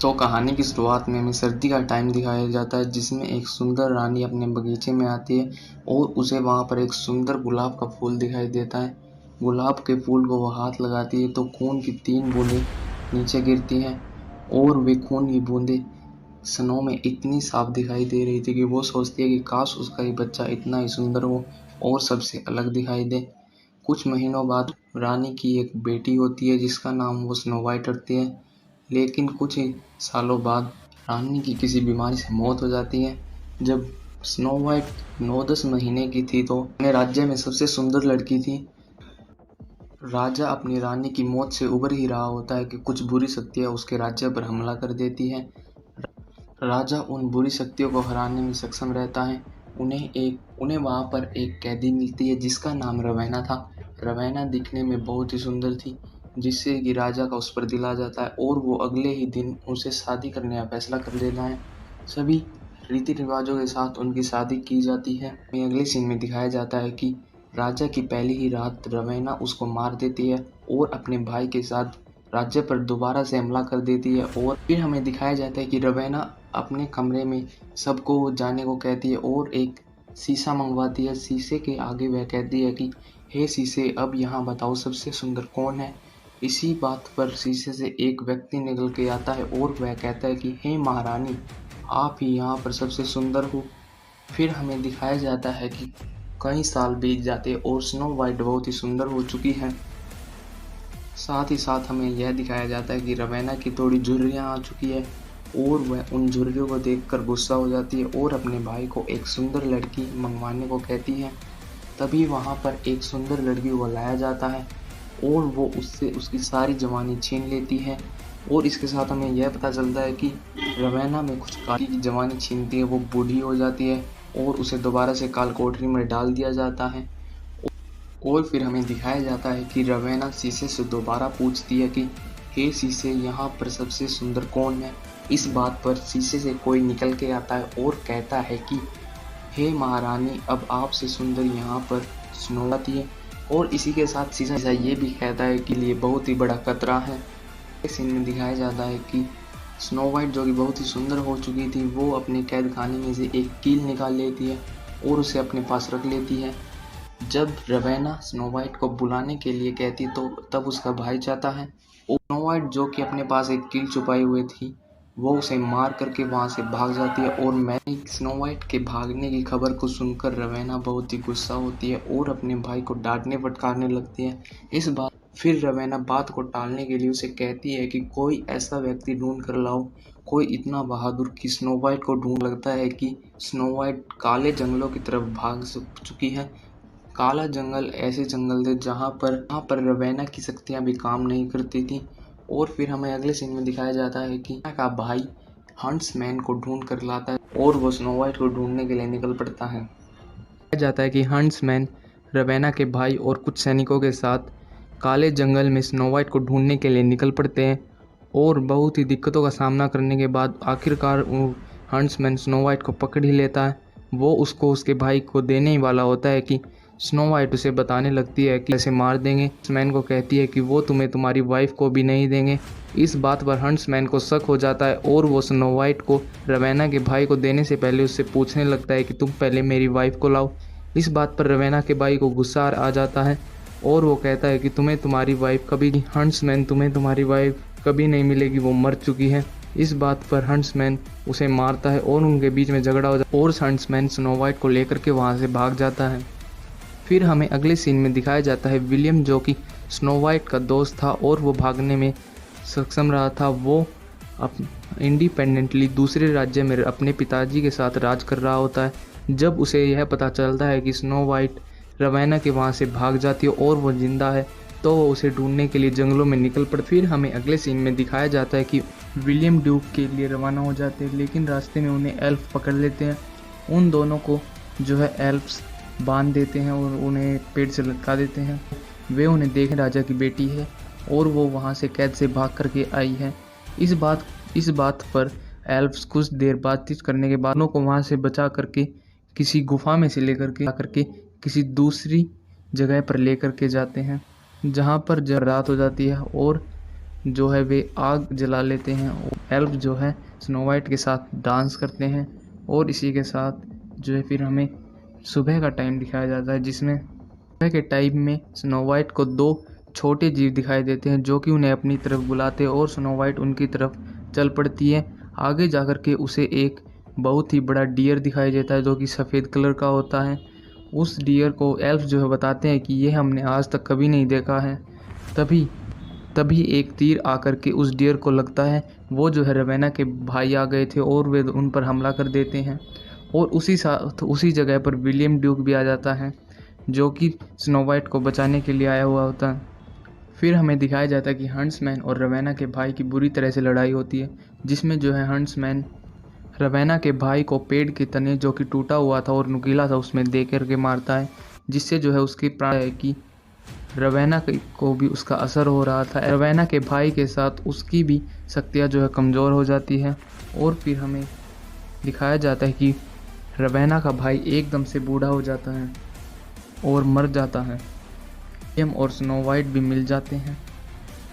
तो कहानी की शुरुआत में हमें सर्दी का टाइम दिखाया जाता है, जिसमें एक सुंदर रानी अपने बगीचे में आती है और उसे वहाँ पर एक सुंदर गुलाब का फूल दिखाई देता है। गुलाब के फूल को वो हाथ लगाती है तो खून की 3 बूंदें नीचे गिरती हैं और वे खून की बूंदें स्नो में इतनी साफ दिखाई दे रही थी कि वो सोचती है कि काश उसका ये बच्चा इतना ही सुंदर हो और सबसे अलग दिखाई दे। कुछ महीनों बाद रानी की एक बेटी होती है जिसका नाम वो स्नो वाइट रखती है। लेकिन कुछ ही सालों बाद रानी की किसी बीमारी से मौत हो जाती है। जब स्नो वाइट 9-10 महीने की थी तो अपने राज्य में सबसे सुंदर लड़की थी। राजा अपनी रानी की मौत से उबर ही रहा होता है कि कुछ बुरी शक्तियां उसके राज्य पर हमला कर देती हैं। राजा उन बुरी शक्तियों को हराने में सक्षम रहता है। उन्हें वहाँ पर एक कैदी मिलती है जिसका नाम रवैना था। रवैना दिखने में बहुत ही सुंदर थी, जिससे कि राजा का उस पर दिल आ जाता है और वो अगले ही दिन उनसे शादी करने का फैसला कर लेता है। सभी रीति रिवाजों के साथ उनकी शादी की जाती है। अगले सीन में दिखाया जाता है कि राजा की पहली ही रात रवैना उसको मार देती है और अपने भाई के साथ राज्य पर दोबारा से हमला कर देती है। और फिर हमें दिखाया जाता है कि रवैना अपने कमरे में सबको जाने को कहती है और एक शीशा मंगवाती है। शीशे के आगे वह कहती है कि हे शीशे, अब यहाँ बताओ सबसे सुंदर कौन है। इसी बात पर शीशे से एक व्यक्ति निकल के आता है और वह कहता है कि हे महारानी, आप ही यहाँ पर सबसे सुंदर हो। फिर हमें दिखाया जाता है कि कई साल बीत जाते और स्नो वाइट बहुत ही सुंदर हो चुकी है। साथ ही साथ हमें यह दिखाया जाता है कि रवैना की थोड़ी झुर्रियाँ आ चुकी है और वह उन झुर्रियों को देखकर गुस्सा हो जाती है और अपने भाई को एक सुंदर लड़की मंगवाने को कहती है। तभी वहाँ पर एक सुंदर लड़की को लाया जाता है और वो उससे उसकी सारी जवानी छीन लेती है। और इसके साथ हमें यह पता चलता है कि रवैना में कुछ काली की जवानी छीनती है, वो बूढ़ी हो जाती है और उसे दोबारा से काल कोठरी में डाल दिया जाता है। और फिर हमें दिखाया जाता है कि रवैना शीशे से दोबारा पूछती है कि हे शीशे, यहाँ पर सबसे सुंदर कौन है। इस बात पर शीशे से कोई निकल के आता है और कहता है कि हे महारानी, अब आपसे सुंदर यहाँ पर स्नो आती है। और इसी के साथ शीशा ये भी कहता है कि ये बहुत ही बड़ा खतरा है। इस सीन में दिखाया जाता है कि स्नो वाइट, जो कि बहुत ही सुंदर हो चुकी थी, वो अपने कैद खाने में से एक कील निकाल लेती है और उसे अपने पास रख लेती है। जब रवैना स्नो वाइट को बुलाने के लिए कहती तो तब उसका भाई चाहता है और स्नो वाइट, जो कि अपने पास एक कील छुपाई हुई थी, वो उसे मार करके वहां से भाग जाती है। और स्नो वाइट के भागने की खबर को सुनकर रवैना बहुत ही गुस्सा होती है और अपने भाई को डांटने फटकारने लगती है। फिर रवैना बात को टालने के लिए उसे कहती है कि कोई ऐसा व्यक्ति ढूंढ कर लाओ, कोई इतना बहादुर कि स्नो वाइट को ढूंढ। लगता है कि स्नो वाइट काले जंगलों की तरफ भाग चुकी है। काला जंगल ऐसे जंगल थे जहाँ पर रवैना की शक्तियाँ भी काम नहीं करती थी। और फिर हमें अगले सीन में दिखाया जाता है कि का भाई हंट्समैन को ढूंढ कर लाता है और वो स्नो वाइट को ढूंढने के लिए निकल पड़ता है। दिखाया जाता है कि हंट्समैन रवैना के भाई और कुछ सैनिकों के साथ काले जंगल में स्नो वाइट को ढूंढने के लिए निकल पड़ते हैं और बहुत ही दिक्कतों का सामना करने के बाद आखिरकार हंट्समैन स्नो वाइट को पकड़ ही लेता है। वो उसको उसके भाई को देने ही वाला होता है कि स्नो वाइट उसे बताने लगती है कि ऐसे मार देंगे। हंट्समैन को कहती है कि वो तुम्हें तुम्हारी वाइफ को भी नहीं देंगे। इस बात पर हंट्समैन को शक हो जाता है और वो स्नो वाइट को रवैना के भाई को देने से पहले उससे पूछने लगता है कि तुम पहले मेरी वाइफ को लाओ। इस बात पर रवैना के भाई को गुस्सा आ जाता है और वो कहता है कि तुम्हें तुम्हारी वाइफ कभी हंट्समैन तुम्हें तुम्हारी वाइफ कभी नहीं मिलेगी, वो मर चुकी है। इस बात पर हंट्समैन उसे मारता है और उनके बीच में झगड़ा हो जाता है और हंट्समैन स्नो वाइट को लेकर के वहाँ से भाग जाता है। फिर हमें अगले सीन में दिखाया जाता है विलियम, जो कि स्नो वाइट का दोस्त था और वो भागने में सक्षम रहा था। वो इंडिपेंडेंटली दूसरे राज्य में अपने पिताजी के साथ राज कर रहा होता है। जब उसे यह पता चलता है कि स्नो वाइट रवैना के वहाँ से भाग जाती है और वो जिंदा है, तो वो उसे ढूंढने के लिए जंगलों में निकल पड़ता। फिर हमें अगले सीन में दिखाया जाता है कि विलियम ड्यूक के लिए रवाना हो जाते हैं, लेकिन रास्ते में उन्हें एल्फ पकड़ लेते हैं। उन दोनों को जो है एल्फ्स बांध देते हैं और उन्हें पेड़ से लटका देते हैं। वे उन्हें देखें राजा की बेटी है और वो वहाँ से कैद से भाग करके आई है। इस बात पर एल्फ्स कुछ देर बातचीत करने के बाद उनको वहाँ से बचा करके किसी गुफा में से लेकर के किसी दूसरी जगह पर लेकर के जाते हैं, जहाँ पर जब रात हो जाती है और जो है वे आग जला लेते हैं और एल्फ जो है स्नो वाइट के साथ डांस करते हैं। और इसी के साथ जो है फिर हमें सुबह का टाइम दिखाया जाता है, जिसमें सुबह के टाइम में स्नो वाइट को 2 छोटे जीव दिखाई देते हैं जो कि उन्हें अपनी तरफ बुलाते हैं और स्नो वाइट उनकी तरफ चल पड़ती है। आगे जाकर के उसे एक बहुत ही बड़ा डियर दिखाई देता है जो कि सफ़ेद कलर का होता है। उस डियर को एल्फ जो है बताते हैं कि ये हमने आज तक कभी नहीं देखा है। तभी एक तीर आकर के उस डियर को लगता है। वो जो है रवेना के भाई आ गए थे और वे उन पर हमला कर देते हैं। और उसी जगह पर विलियम ड्यूक भी आ जाता है जो कि स्नो वाइट को बचाने के लिए आया हुआ होता है। फिर हमें दिखाया जाता है कि हंट्समैन और रवेना के भाई की बुरी तरह से लड़ाई होती है, जिसमें जो है हंट्समैन रवेना के भाई को पेड़ के तने जो कि टूटा हुआ था और नुकीला था उसमें दे करके मारता है, जिससे जो है उसकी प्राण है कि रवेना को भी उसका असर हो रहा था। रवेना के भाई के साथ उसकी भी शक्तियाँ जो है कमज़ोर हो जाती है। और फिर हमें दिखाया जाता है कि रवेना का भाई एकदम से बूढ़ा हो जाता है और मर जाता है। विलियम और स्नो वाइट भी मिल जाते हैं।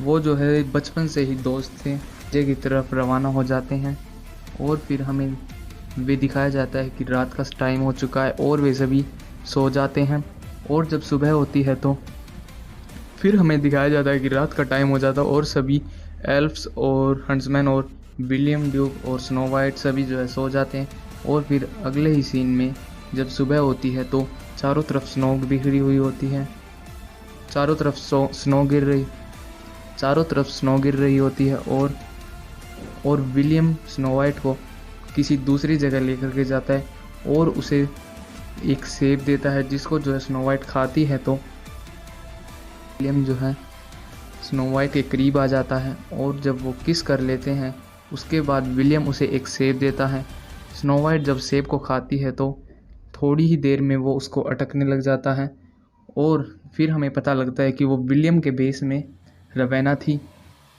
वो जो है बचपन से ही दोस्त थे, जगह की तरफ रवाना हो जाते हैं। और फिर हमें वे दिखाया जाता है कि रात का टाइम हो चुका है और वे सभी सो जाते हैं। और जब सुबह होती है तो फिर हमें दिखाया जाता है कि रात का टाइम हो जाता है और सभी एल्फ्स और हंट्समैन और विलियम ड्यूक और स्नो वाइट सभी जो है सो जाते हैं। और फिर अगले ही सीन में जब सुबह होती है तो चारों तरफ स्नो बिखरी हुई होती है, चारों तरफ स्नो गिर रही होती है। और विलियम स्नो वाइट को किसी दूसरी जगह लेकर के जाता है और उसे एक सेब देता है, जिसको जो है स्नो वाइट खाती है तो विलियम जो है स्नो वाइट के करीब आ जाता है। और जब वो किस कर लेते हैं उसके बाद विलियम उसे एक सेब देता है। स्नो वाइट जब सेब को खाती है तो थोड़ी ही देर में वो उसको अटकने लग जाता है। और फिर हमें पता लगता है कि वो विलियम के बेस में रवेना थी।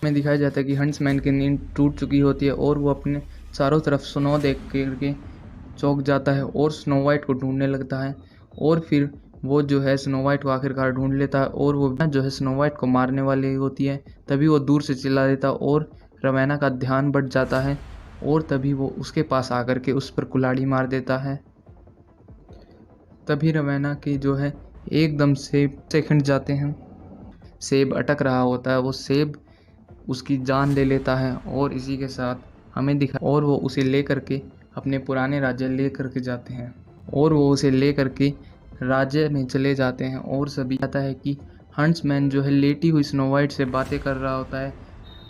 हमें दिखाया जाता है कि हंट्समैन की नींद टूट चुकी होती है और वो अपने चारों तरफ स्नो देख करके चौंक जाता है और स्नो वाइट को ढूंढने लगता है। और फिर वो जो है स्नो वाइट को आखिरकार ढूंढ लेता है और वो जो है स्नो वाइट को मारने वाली होती है। तभी वो दूर से चिल्ला देता है और रवेना का ध्यान बढ़ जाता है और तभी वो उसके पास आकर के उस पर कुल्हाड़ी मार देता है। तभी रवेना की जो है एकदम से सेकंड जाते हैं। सेब अटक रहा होता है, वो सेब उसकी जान ले लेता है। और इसी के साथ हमें और वो उसे ले करके अपने पुराने राज्य ले करके जाते हैं और वो उसे ले करके राज्य में चले जाते हैं। और सभी आता है कि हंट्समैन जो है लेटी हुई स्नो वाइट से बातें कर रहा होता है।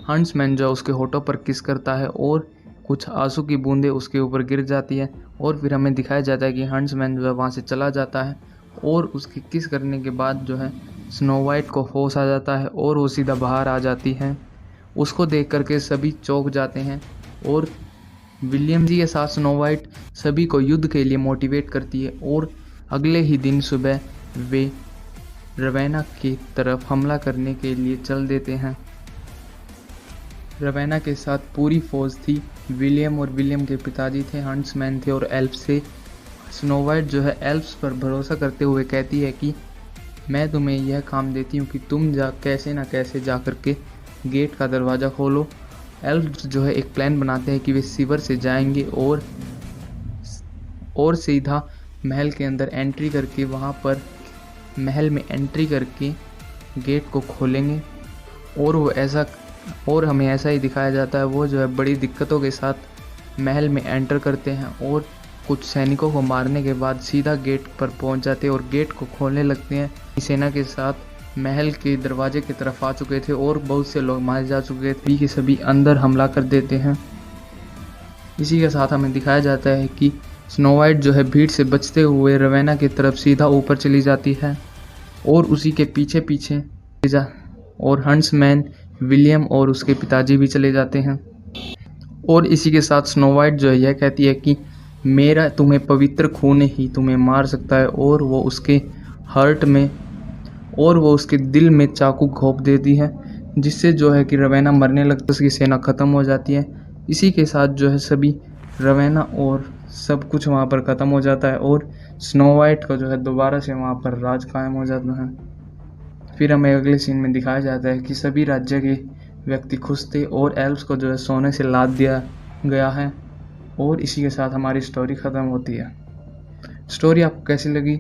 हंट्समैन जो है उसके होठों पर किस करता है और कुछ आंसू की बूंदें उसके ऊपर गिर जाती है। और फिर हमें दिखाया जाता है कि हंट्समैन जो है वहाँ से चला जाता है और उसकी किस करने के बाद जो है स्नो वाइट को होश आ जाता है और वो सीधा बाहर आ जाती है। उसको देख करके सभी चौंक जाते हैं और विलियम जी के साथ स्नो वाइट सभी को युद्ध के लिए मोटिवेट करती है। और अगले ही दिन सुबह वे रवेना की तरफ हमला करने के लिए चल देते हैं। रवेना के साथ पूरी फौज थी। विलियम और विलियम के पिताजी थे, हंट्समैन थे और एल्फ्स थे। स्नो वाइट जो है एल्फ्स पर भरोसा करते हुए कहती है कि मैं तुम्हें यह काम देती हूँ कि तुम कैसे ना कैसे जा कर के गेट का दरवाज़ा खोलो। एल्फ्स जो है एक प्लान बनाते हैं कि वे सीवर से जाएंगे और सीधा महल के अंदर एंट्री करके वहाँ पर महल में एंट्री करके गेट को खोलेंगे। और हमें ऐसा ही दिखाया जाता है। वो जो है बड़ी दिक्कतों के साथ महल में एंटर करते हैं और कुछ सैनिकों को मारने के बाद सीधा गेट पर पहुंच जाते हैं और गेट को खोलने लगते हैं। सेना के साथ महल के दरवाजे की तरफ आ चुके थे और बहुत से लोग मारे जा चुके थे कि सभी अंदर हमला कर देते हैं। इसी के साथ हमें दिखाया जाता है कि स्नो वाइट जो है भीड़ से बचते हुए रवेना की तरफ सीधा ऊपर चली जाती है और उसी के पीछे पीछे और हंट्समैन विलियम और उसके पिताजी भी चले जाते हैं। और इसी के साथ स्नो वाइट जो है यह कहती है कि मेरा तुम्हें पवित्र खून ही तुम्हें मार सकता है। और वो उसके हार्ट में और वो उसके दिल में चाकू घोंप देती है, जिससे जो है कि रवेना मरने लगती है, उसकी सेना ख़त्म हो जाती है। इसी के साथ जो है सभी रवेना और सब कुछ वहाँ पर ख़त्म हो जाता है और स्नो वाइट का जो है दोबारा से वहाँ पर राज कायम हो जाता है। फिर हमें अगले सीन में दिखाया जाता है कि सभी राज्य के व्यक्ति खुश थे और एल्व्स को जो है सोने से लाद दिया गया है। और इसी के साथ हमारी स्टोरी ख़त्म होती है। स्टोरी आपको कैसी लगी